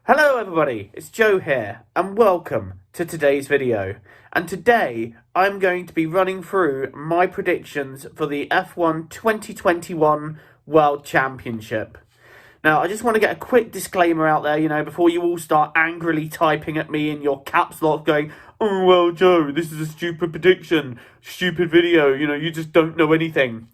Hello everybody, it's Joe here and welcome to today's video. And today I'm going to be running through my predictions for the F1 2021 World Championship. Now I just want to get a quick disclaimer out there, before you all start angrily typing at me in your caps lock going, "Oh well Joe, this is a stupid prediction, stupid video, you just don't know anything."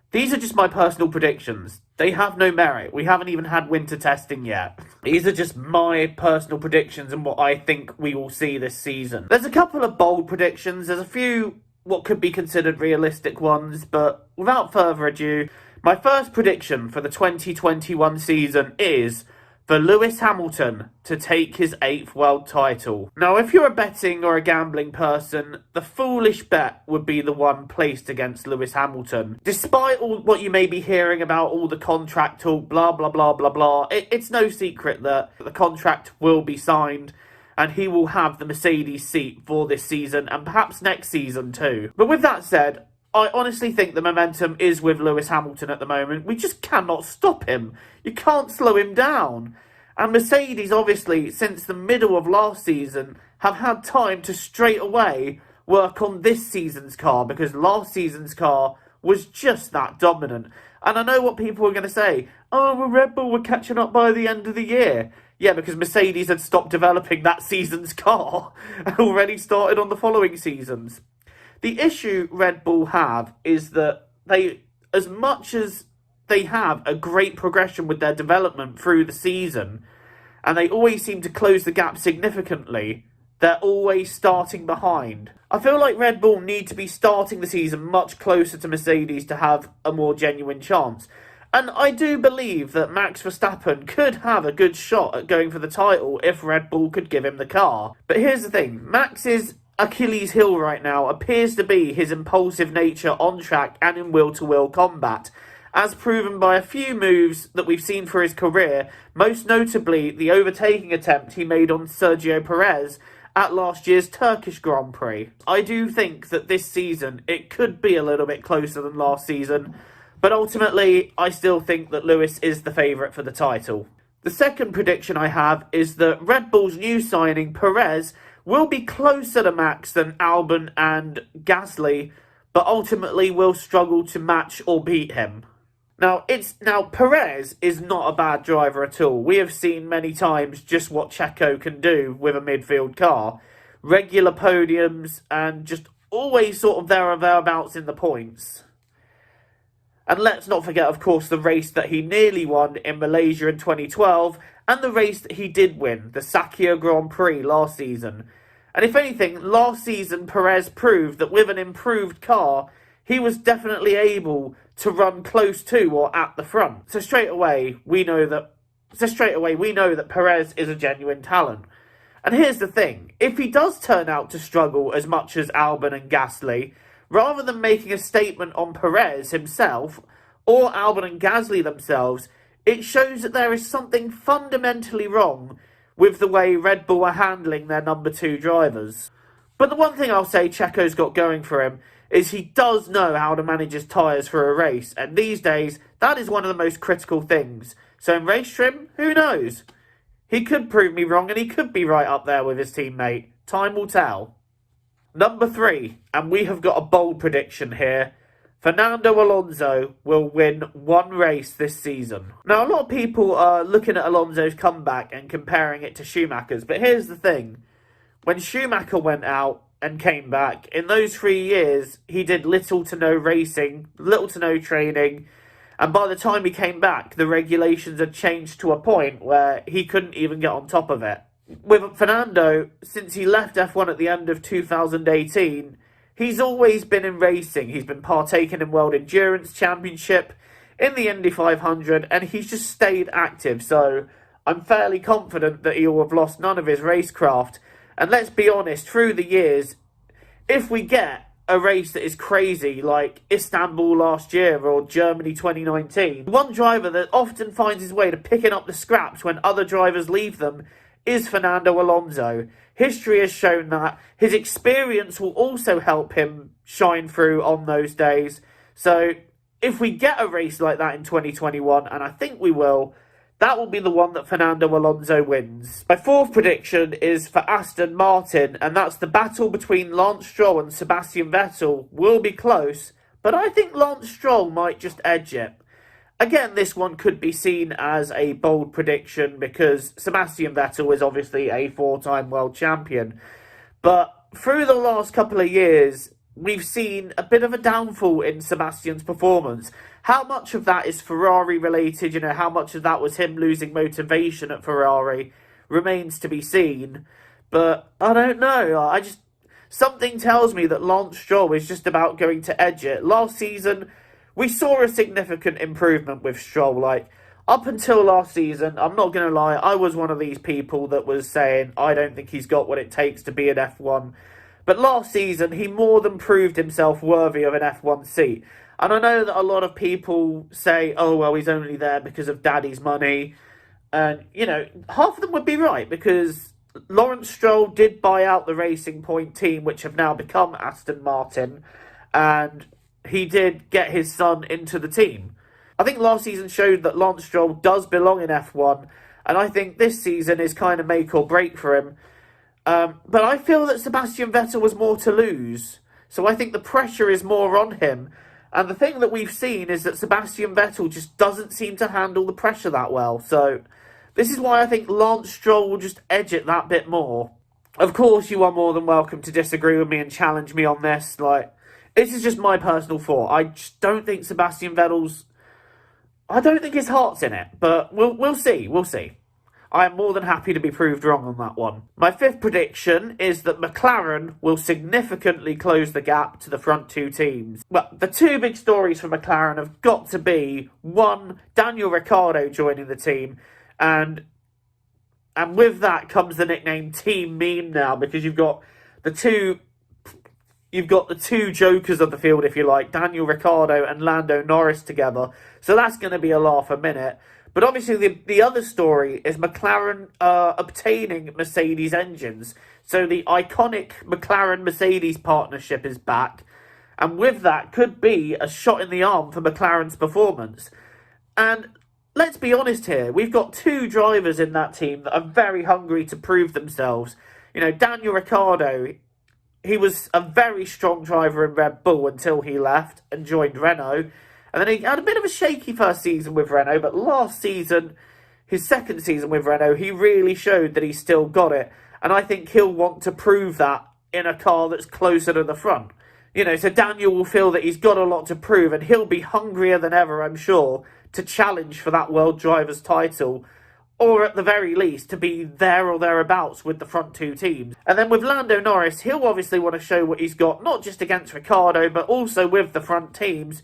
These are just my personal predictions. They have no merit. We haven't even had winter testing yet. These are just my personal predictions and what I think we will see this season. There's a couple of bold predictions. There's a few what could be considered realistic ones. But without further ado, my first prediction for the 2021 season is for Lewis Hamilton to take his 8th world title. Now, if you're a betting or a gambling person, the foolish bet would be the one placed against Lewis Hamilton. Despite all what you may be hearing about all the contract talk, blah, blah, blah, blah, blah, it's no secret that the contract will be signed and he will have the Mercedes seat for this season and perhaps next season too. But with that said, I honestly think the momentum is with Lewis Hamilton at the moment. We just cannot stop him. You can't slow him down. And Mercedes, obviously, since the middle of last season, have had time to straight away work on this season's car because last season's car was just that dominant. And I know what people are going to say. Oh, well, Red Bull were catching up by the end of the year. Yeah, because Mercedes had stopped developing that season's car and already started on the following seasons. The issue Red Bull have is that they, as much as they have a great progression with their development through the season, and they always seem to close the gap significantly, they're always starting behind. I feel like Red Bull need to be starting the season much closer to Mercedes to have a more genuine chance. And I do believe that Max Verstappen could have a good shot at going for the title if Red Bull could give him the car. But here's the thing, Max's Achilles heel right now appears to be his impulsive nature on track and in wheel-to-wheel combat, as proven by a few moves that we've seen for his career, most notably the overtaking attempt he made on Sergio Perez at last year's Turkish Grand Prix. I do think that this season it could be a little bit closer than last season, but ultimately I still think that Lewis is the favourite for the title. The second prediction I have is that Red Bull's new signing, Perez, will be closer to Max than Albon and Gasly, but ultimately will struggle to match or beat him. Now, Perez is not a bad driver at all. We have seen many times just what Checo can do with a midfield car. Regular podiums and just always sort of there or thereabouts in the points. And let's not forget, of course, the race that he nearly won in Malaysia in 2012 and the race that he did win, the Sakya Grand Prix last season. And if anything, last season Perez proved that with an improved car, he was definitely able to run close to or at the front. So straight away we know that Perez is a genuine talent. And here's the thing, if he does turn out to struggle as much as Albon and Gasly, rather than making a statement on Perez himself or Albon and Gasly themselves, it shows that there is something fundamentally wrong with the way Red Bull are handling their number 2 drivers. But the one thing I'll say Checo's got going for him is he does know how to manage his tyres for a race, and these days that is one of the most critical things. So in race trim, who knows? He could prove me wrong and he could be right up there with his teammate. Time will tell. Number 3, and we have got a bold prediction here. Fernando Alonso will win one race this season. Now, a lot of people are looking at Alonso's comeback and comparing it to Schumacher's, but here's the thing. When Schumacher went out and came back, in those 3 years, he did little to no racing, little to no training, and by the time he came back, the regulations had changed to a point where he couldn't even get on top of it. With Fernando, since he left F1 at the end of 2018, he's always been in racing. He's been partaking in World Endurance Championship, in the Indy 500, and he's just stayed active. So I'm fairly confident that he will have lost none of his racecraft. And let's be honest, through the years, if we get a race that is crazy like Istanbul last year or Germany 2019, one driver that often finds his way to picking up the scraps when other drivers leave them is Fernando Alonso. History has shown that his experience will also help him shine through on those days. So if we get a race like that in 2021, and I think we will, that will be the one that Fernando Alonso wins. My fourth prediction is for Aston Martin, and that's the battle between Lance Stroll and Sebastian Vettel will be close, but I think Lance Stroll might just edge it. Again, this one could be seen as a bold prediction because Sebastian Vettel is obviously a four-time world champion. But through the last couple of years, we've seen a bit of a downfall in Sebastian's performance. How much of that is Ferrari related, how much of that was him losing motivation at Ferrari remains to be seen. But I don't know. Something tells me that Lance Stroll is just about going to edge it. Last season, we saw a significant improvement with Stroll. Up until last season, I'm not going to lie, I was one of these people that was saying, I don't think he's got what it takes to be an F1. But last season, he more than proved himself worthy of an F1 seat. And I know that a lot of people say, oh, well, he's only there because of daddy's money. And, half of them would be right, because Lawrence Stroll did buy out the Racing Point team, which have now become Aston Martin. And he did get his son into the team. I think last season showed that Lance Stroll does belong in F1, and I think this season is kind of make or break for him. But I feel that Sebastian Vettel was more to lose, so I think the pressure is more on him. And the thing that we've seen is that Sebastian Vettel just doesn't seem to handle the pressure that well. So this is why I think Lance Stroll will just edge it that bit more. Of course, you are more than welcome to disagree with me and challenge me on this. This is just my personal thought. I just don't think Sebastian Vettel's... I don't think his heart's in it, but we'll see. We'll see. I am more than happy to be proved wrong on that one. My fifth prediction is that McLaren will significantly close the gap to the front two teams. Well, the two big stories for McLaren have got to be, one, Daniel Ricciardo joining the team, and with that comes the nickname Team Meme now, because you've got the two jokers of the field, if you like, Daniel Ricciardo and Lando Norris together. So that's going to be a laugh a minute. But obviously the other story is McLaren obtaining Mercedes engines. So the iconic McLaren-Mercedes partnership is back. And with that could be a shot in the arm for McLaren's performance. And let's be honest here, we've got two drivers in that team that are very hungry to prove themselves. Daniel Ricciardo, he was a very strong driver in Red Bull until he left and joined Renault. And then he had a bit of a shaky first season with Renault, but last season, his second season with Renault, he really showed that he's still got it. And I think he'll want to prove that in a car that's closer to the front. So Daniel will feel that he's got a lot to prove, and he'll be hungrier than ever, I'm sure, to challenge for that World Drivers' title, or at the very least, to be there or thereabouts with the front two teams. And then with Lando Norris, he'll obviously want to show what he's got, not just against Ricciardo, but also with the front teams,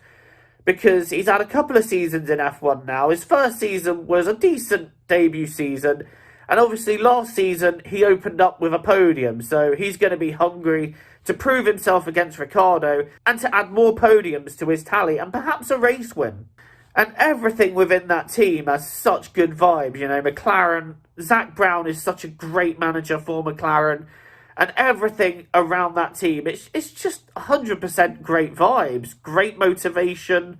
because he's had a couple of seasons in F1 now. His first season was a decent debut season, and obviously last season he opened up with a podium, so he's going to be hungry to prove himself against Ricciardo and to add more podiums to his tally and perhaps a race win. And everything within that team has such good vibes. McLaren, Zach Brown is such a great manager for McLaren, and everything around that team, it's just 100% great vibes, great motivation,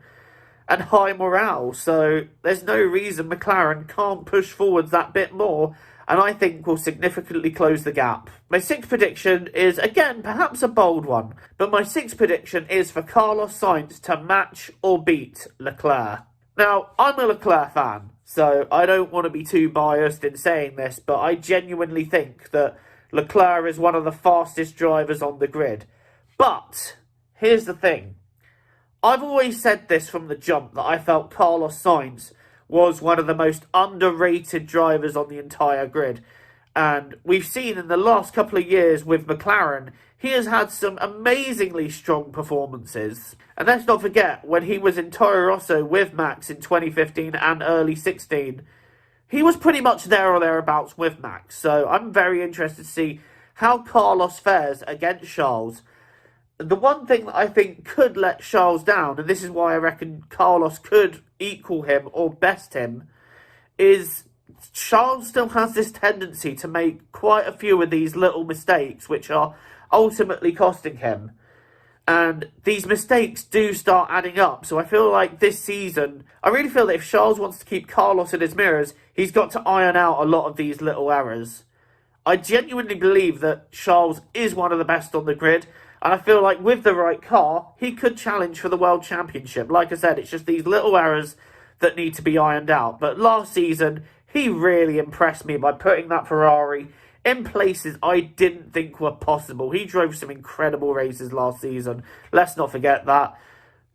and high morale. So there's no reason McLaren can't push forwards that bit more, and I think will significantly close the gap. My sixth prediction is, again, perhaps a bold one, but my sixth prediction is for Carlos Sainz to match or beat Leclerc. Now, I'm a Leclerc fan, so I don't want to be too biased in saying this, but I genuinely think that Leclerc is one of the fastest drivers on the grid. But here's the thing. I've always said this from the jump, that I felt Carlos Sainz was one of the most underrated drivers on the entire grid. And we've seen in the last couple of years with McLaren, he has had some amazingly strong performances. And let's not forget, when he was in Toro Rosso with Max in 2015 and early 16, he was pretty much there or thereabouts with Max. So I'm very interested to see how Carlos fares against Charles. The one thing that I think could let Charles down, and this is why I reckon Carlos could equal him or best him, is Charles still has this tendency to make quite a few of these little mistakes which are ultimately costing him. And these mistakes do start adding up. So I feel like this season, I really feel that if Charles wants to keep Carlos in his mirrors, he's got to iron out a lot of these little errors. I genuinely believe that Charles is one of the best on the grid. And I feel like with the right car, he could challenge for the World Championship. Like I said, it's just these little errors that need to be ironed out. But last season, he really impressed me by putting that Ferrari in places I didn't think were possible. He drove some incredible races last season. Let's not forget that.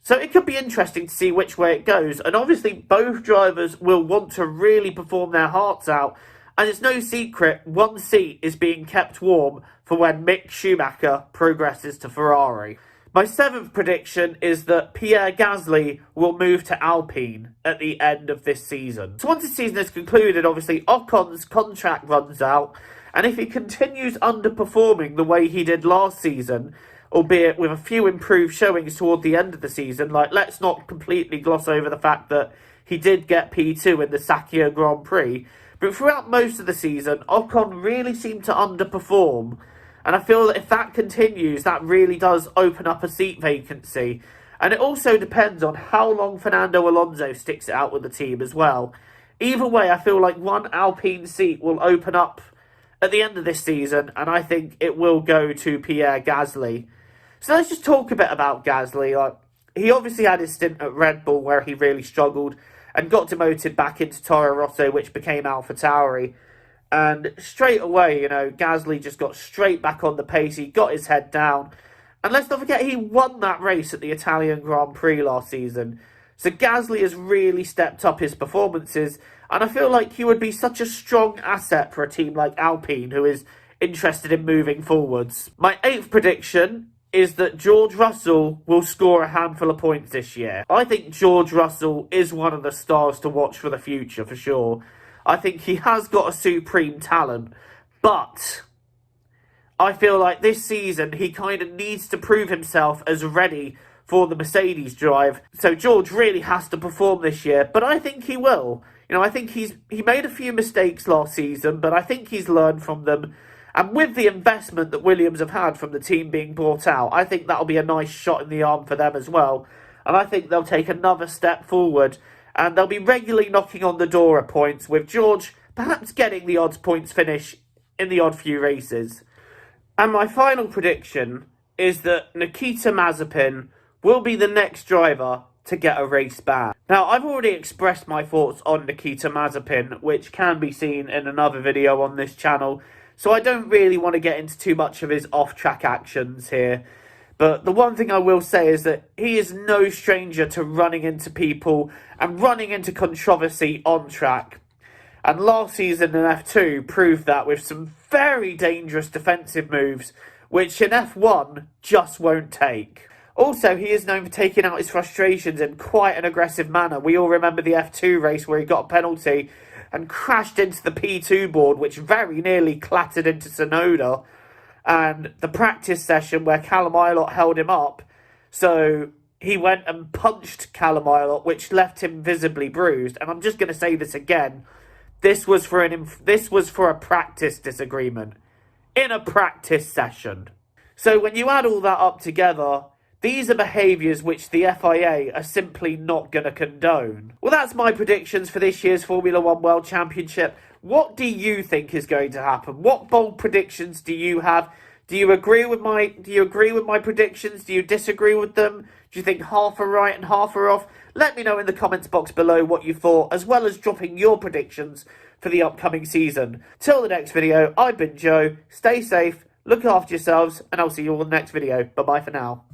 So it could be interesting to see which way it goes. And obviously both drivers will want to really perform their hearts out. And it's no secret, one seat is being kept warm for when Mick Schumacher progresses to Ferrari. My 7th prediction is that Pierre Gasly will move to Alpine at the end of this season. So once the season is concluded, obviously Ocon's contract runs out. And if he continues underperforming the way he did last season, albeit with a few improved showings toward the end of the season, like let's not completely gloss over the fact that he did get P2 in the Sakir Grand Prix, but throughout most of the season, Ocon really seemed to underperform. And I feel that if that continues, that really does open up a seat vacancy. And it also depends on how long Fernando Alonso sticks it out with the team as well. Either way, I feel like one Alpine seat will open up at the end of this season, and I think it will go to Pierre Gasly. So let's just talk a bit about Gasly. He obviously had his stint at Red Bull where he really struggled and got demoted back into Toro Rosso, which became AlphaTauri. And straight away, Gasly just got straight back on the pace. He got his head down. And let's not forget, he won that race at the Italian Grand Prix last season. So Gasly has really stepped up his performances. And I feel like he would be such a strong asset for a team like Alpine, who is interested in moving forwards. My 8th prediction is that George Russell will score a handful of points this year. I think George Russell is one of the stars to watch for the future, for sure. I think he has got a supreme talent, but I feel like this season he kind of needs to prove himself as ready for the Mercedes drive. So George really has to perform this year, but I think he will. I think he made a few mistakes last season, but I think he's learned from them. And with the investment that Williams have had from the team being bought out, I think that'll be a nice shot in the arm for them as well. And I think they'll take another step forward. And they'll be regularly knocking on the door of points, with George perhaps getting the odd points finish in the odd few races. And my final prediction is that Nikita Mazepin will be the next driver to get a race ban. Now, I've already expressed my thoughts on Nikita Mazepin, which can be seen in another video on this channel, so I don't really want to get into too much of his off-track actions here. But the one thing I will say is that he is no stranger to running into people and running into controversy on track. And last season in F2 proved that with some very dangerous defensive moves, which in F1 just won't take. Also, he is known for taking out his frustrations in quite an aggressive manner. We all remember the F2 race where he got a penalty and crashed into the P2 board, which very nearly clattered into Tsunoda. And the practice session where Callum Ilott held him up. So he went and punched Callum Ilott, which left him visibly bruised. And I'm just going to say this again. This was for a practice disagreement in a practice session. So when you add all that up together, these are behaviours which the FIA are simply not going to condone. Well, that's my predictions for this year's Formula 1 World Championship. What do you think is going to happen? What bold predictions do you have? Do you agree with my predictions? Do you disagree with them? Do you think half are right and half are off? Let me know in the comments box below what you thought, as well as dropping your predictions for the upcoming season. Till the next video, I've been Joe. Stay safe, look after yourselves, and I'll see you all in the next video. Bye-bye for now.